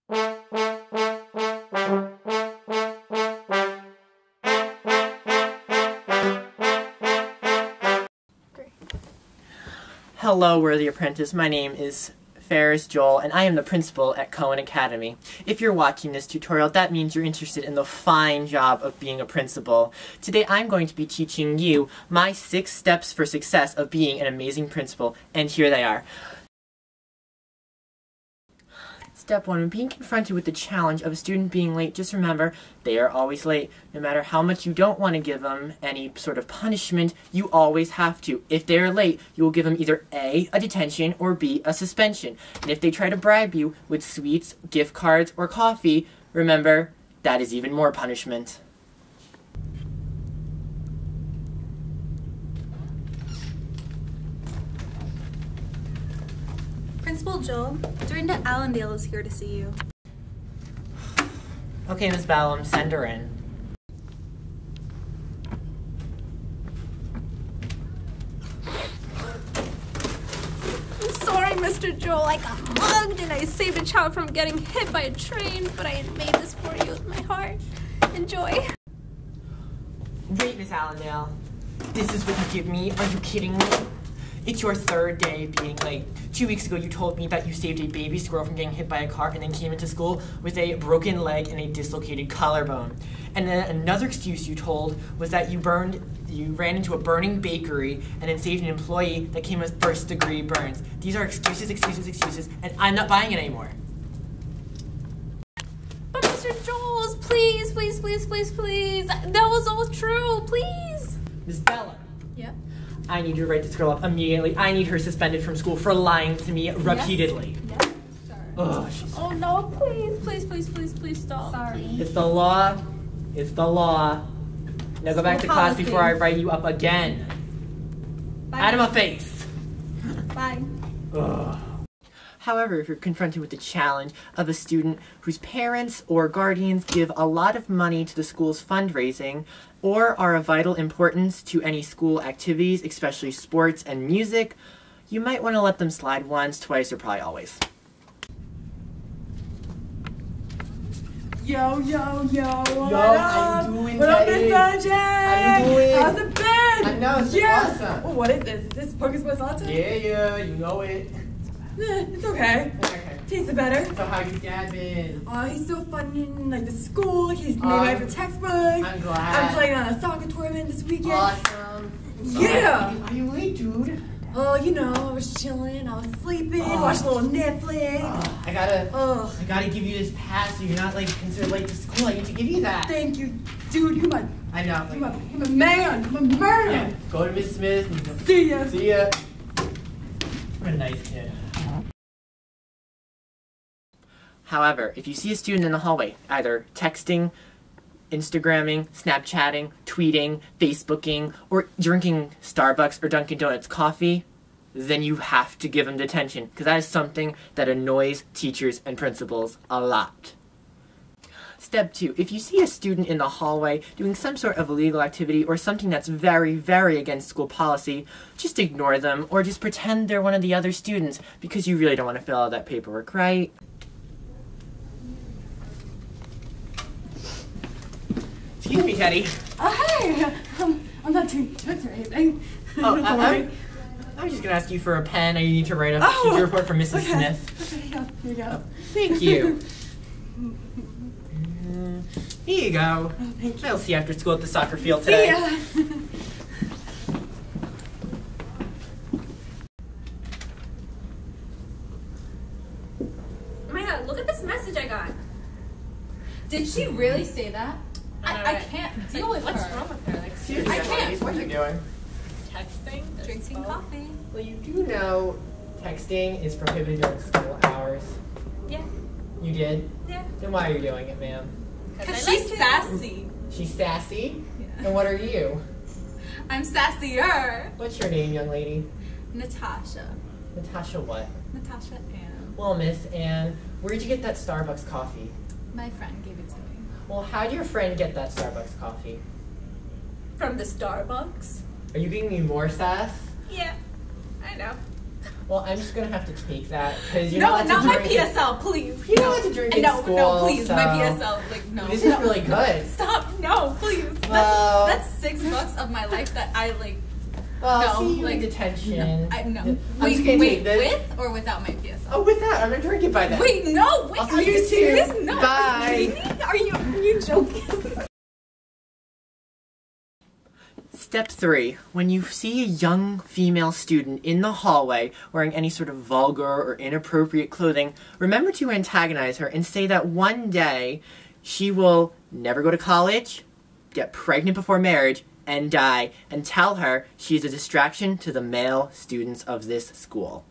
Hello, worthy apprentice. My name is Ferris, Jole, and I am the principal at Cohen Academy. If you're watching this tutorial, that means you're interested in the fine job of being a principal. Today I'm going to be teaching you my 6 steps for success of being an amazing principal, and here they are. Step 1, when being confronted with the challenge of a student being late, just remember, they are always late. No matter how much you don't want to give them any sort of punishment, you always have to. If they are late, you will give them either A, a detention, or B, a suspension. And if they try to bribe you with sweets, gift cards, or coffee, remember, that is even more punishment. Principal Jole, Dorinda Allendale is here to see you. Okay, Miss Ballum, send her in. I'm sorry, Mr. Jole. I got mugged and I saved a child from getting hit by a train, but I had made this for you with my heart. Enjoy. Wait, Miss Allendale. This is what you give me? Are you kidding me? It's your 3rd day being late. 2 weeks ago you told me that you saved a baby squirrel from getting hit by a car and then came into school with a broken leg and a dislocated collarbone. And then another excuse you told was that you ran into a burning bakery and then saved an employee that came with 1st-degree burns. These are excuses, and I'm not buying it anymore. But Mr. Jole, please, that was all true, please. Ms. Bella. Yeah? I need you to write this girl up immediately. I need her suspended from school for lying to me repeatedly. Yes, sir. Ugh, oh no, please stop. Sorry. It's the law. It's the law. Now go back to class before I write you up again. Bye. Out of my face. Bye. Ugh. However, if you're confronted with the challenge of a student whose parents or guardians give a lot of money to the school's fundraising or are of vital importance to any school activities, especially sports and music, you might want to let them slide once, twice, or probably always. Yo, how you doing, what up, Teddy? Miss Sanjay? How you doing? How's it been? I know, it's awesome. Oh, what is this? Is this Pocus Masata? Yeah, you know it. It's okay. Okay. Tastes better. So how your dad been? Oh, he's still funding like the school. He's made my for textbooks. I'm glad. I'm playing on a soccer tournament this weekend. Awesome. Yeah. Are you late, dude? Oh, you know, I was chilling, I was sleeping, watched a little Netflix. I gotta give you this pass so you're not like considered late to school. I need to give you that. Thank you, dude. You're my man. You're my man. Yeah. Go to Miss Smith. And See ya. See ya. What a nice kid. However, if you see a student in the hallway, either texting, Instagramming, Snapchatting, tweeting, Facebooking, or drinking Starbucks or Dunkin' Donuts coffee, then you have to give them detention, because that is something that annoys teachers and principals a lot. Step 2, if you see a student in the hallway doing some sort of illegal activity or something that's very, very against school policy, just ignore them or just pretend they're one of the other students, because you really don't want to fill out that paperwork, right? Excuse me, Teddy. Hey! I'm not doing jokes or anything. I was just going to ask you for a pen. I need to write a teacher report for Mrs. Smith. Okay, here you go. Thank you. Here you go. Oh, thank you. I'll see you after school at the soccer field today. See ya. Oh my god, look at this message I got. Did she really say that? I can't deal with What's her. wrong with her? Like, Excuse I me, can't. ladies, what are you doing? texting? Drinking coffee. Well, you do know texting is prohibited during school hours. Yeah. You did? Yeah. Then why are you doing it, ma'am? Because she's sassy. She's sassy? Yeah. And what are you? I'm sassier. What's your name, young lady? Natasha. Natasha what? Natasha Ann. Well, Miss Ann, where'd you get that Starbucks coffee? My friend gave it to me. Well, how'd your friend get that Starbucks coffee? From the Starbucks? Are you giving me more sass? Yeah, I know. Well, I'm just gonna have to take that because you're No, not not allowed my to drink. PSL, please. You don't have to drink in No, school. no, please, so. my PSL. Like, no. This is really good. Stop, no, please. Well- That's $6 of my life that I like. Well, No, see you like, in detention. No. I'm Wait, just gonna wait, take this. with or without my PSL? Oh, with that, I'm gonna drink it by then. Wait, no, wait, I'll see are you you soon. serious? No, Bye. are you kidding me? Are you joking? Step 3. When you see a young female student in the hallway wearing any sort of vulgar or inappropriate clothing, remember to antagonize her and say that one day she will never go to college, get pregnant before marriage, and die, and tell her she's a distraction to the male students of this school.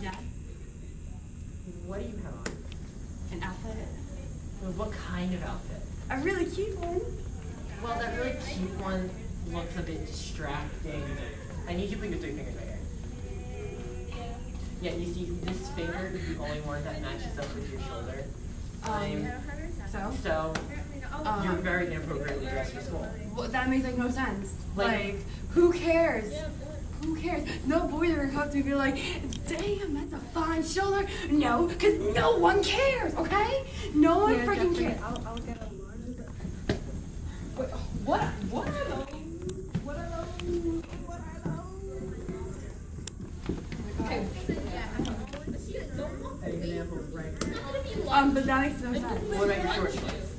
Yes. What do you have on? An outfit. What kind of outfit? A really cute one. Well, that really cute one looks a bit distracting. I need you to put your 3 fingers right here. Yeah, you see, this finger is the only one that matches up with your shoulder. So, you're very inappropriately dressed for school. Well, that makes like no sense. Like- Who cares? Who cares? No boys are gonna come to me and be like, damn, that's a fine shoulder. No, because no one cares, okay? No one freaking cares. I'll get a line. Wait, what are those? What are those? What are those? Okay. An example, right? But that makes no sense. What about your short shorts?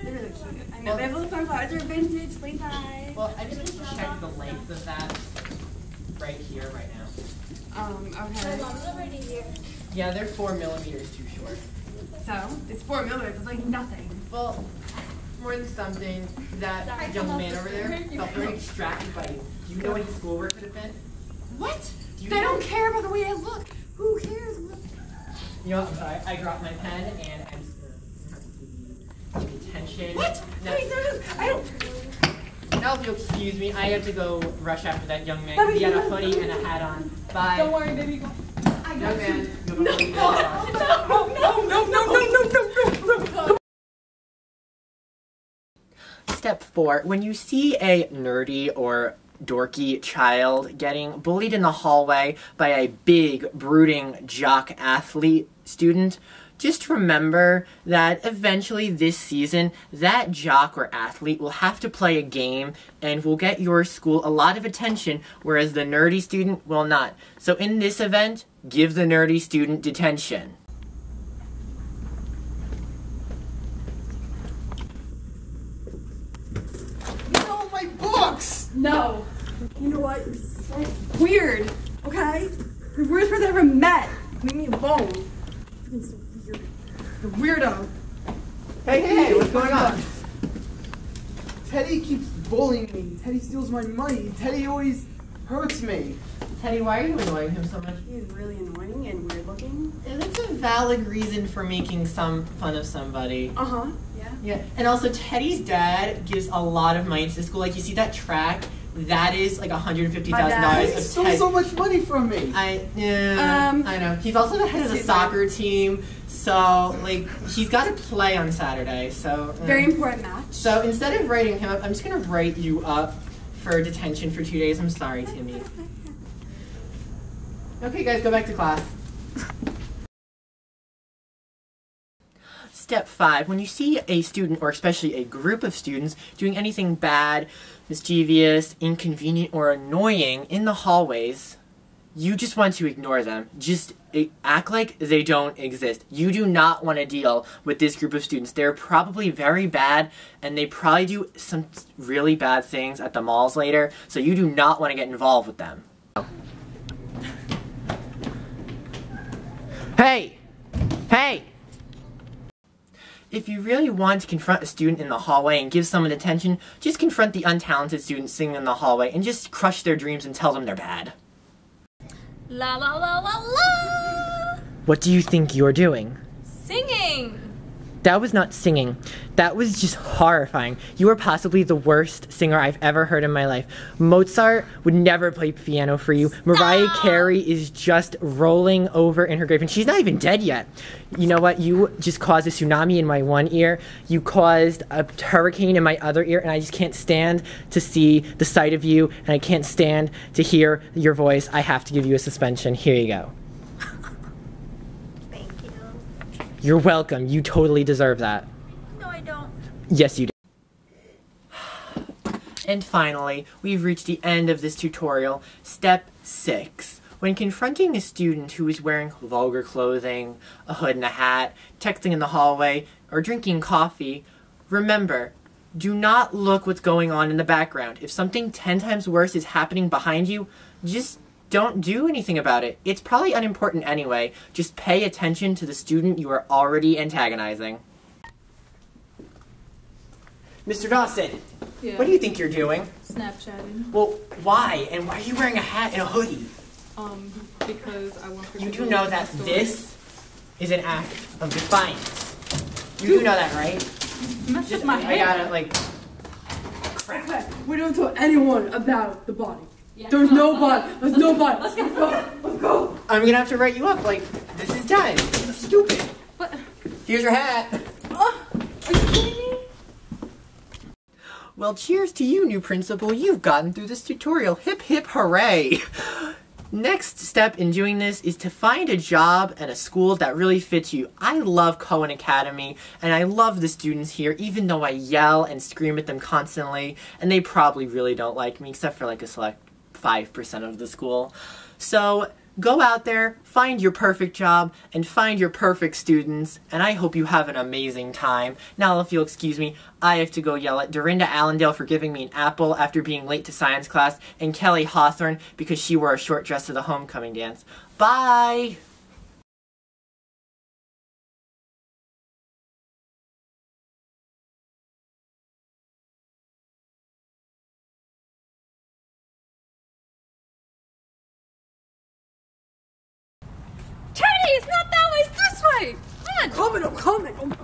They're really cute. I know, they have little sunflowers. They're vintage, plain ties. Well, I just need to check the length of that right here, right now. Okay. Yeah, they're 4 millimeters too short. So, it's 4 millimeters. It's like nothing. Well, more than something, that young man over there felt very distracted by you. Do you know what his schoolwork could have been? What? You They know- don't care about the way I look. Who cares? You know what, I'm sorry, I dropped my pen and I'm just gonna have to give attention. What? Now, Please, no, I don't. now if you'll excuse me, I have to go rush after that young man. He had a hoodie and a hat on. Bye. Don't worry, baby. Young man, you have a hoodie and a hat on. Step 4. When you see a nerdy or dorky child getting bullied in the hallway by a big, brooding jock athlete student, just remember that eventually this season, that jock or athlete will have to play a game and will get your school a lot of attention, whereas the nerdy student will not. So in this event, give the nerdy student detention. No, my books! No. You know what? You're so weird, okay? You're the weirdest person I ever met. Leave me alone. Freaking so weird. You're a weirdo. Hey, what's going on? Teddy keeps bullying me. Teddy steals my money. Teddy always hurts me. Teddy, why are you annoying him so much? He's really annoying and weird looking. And that's a valid reason for making some fun of somebody. Uh-huh. Yeah. Yeah, and also Teddy's dad gives a lot of money to the school. Like, you see that track? That is like $150,000 My dad. He of stole Ted. so much money from me. I know. He's also the head of the Excuse me. soccer team, so like he's got to play on Saturday. So Very important match. So instead of writing him up, I'm just gonna write you up for detention for 2 days. I'm sorry, Timmy. Okay, guys, go back to class. Step 5, when you see a student, or especially a group of students, doing anything bad, mischievous, inconvenient, or annoying in the hallways, you just want to ignore them. Just act like they don't exist. You do not want to deal with this group of students. They're probably very bad, and they probably do some really bad things at the malls later, so you do not want to get involved with them. Hey! Hey! If you really want to confront a student in the hallway and give someone attention, just confront the untalented student singing in the hallway and just crush their dreams and tell them they're bad. La la la la la! What do you think you're doing? Singing! That was not singing. That was just horrifying. You are possibly the worst singer I've ever heard in my life. Mozart would never play piano for you. Mariah Carey is just rolling over in her grave, and she's not even dead yet. You know what? You just caused a tsunami in my one ear. You caused a hurricane in my other ear, and I just can't stand to see the sight of you, and I can't stand to hear your voice. I have to give you a suspension. Here you go. You're welcome. You totally deserve that. No, I don't. Yes, you do. And finally, we've reached the end of this tutorial. Step 6. When confronting a student who is wearing vulgar clothing, a hood and a hat, texting in the hallway, or drinking coffee, remember, do not look what's going on in the background. If something 10 times worse is happening behind you, just don't do anything about it. It's probably unimportant anyway. Just pay attention to the student you are already antagonizing. Mr. Dawson, Yeah. what do you think you're doing? Snapchatting. Well, why? And why are you wearing a hat and a hoodie? Because I want her You to do believe know my that story. this is an act of defiance. You do know that, right? You messed up my I hair. gotta, like, crap. Okay, we don't tell anyone about the body. Yeah. There's no body. There's no body. Let's go. Let's go. I'm gonna have to write you up, like, this is done. This is stupid. What? Here's your hat. Are you kidding me? Well, cheers to you, new principal. You've gotten through this tutorial. Hip hip hooray! Next step in doing this is to find a job and a school that really fits you. I love Cohen Academy, and I love the students here, even though I yell and scream at them constantly, and they probably really don't like me, except for like a select 5% of the school. So go out there, find your perfect job, and find your perfect students, and I hope you have an amazing time. Now, if you'll excuse me, I have to go yell at Dorinda Allendale for giving me an apple after being late to science class, and Kelly Hawthorne because she wore a short dress to the homecoming dance. Bye! Teddy, it's not that way, it's this way! Come on! I'm coming.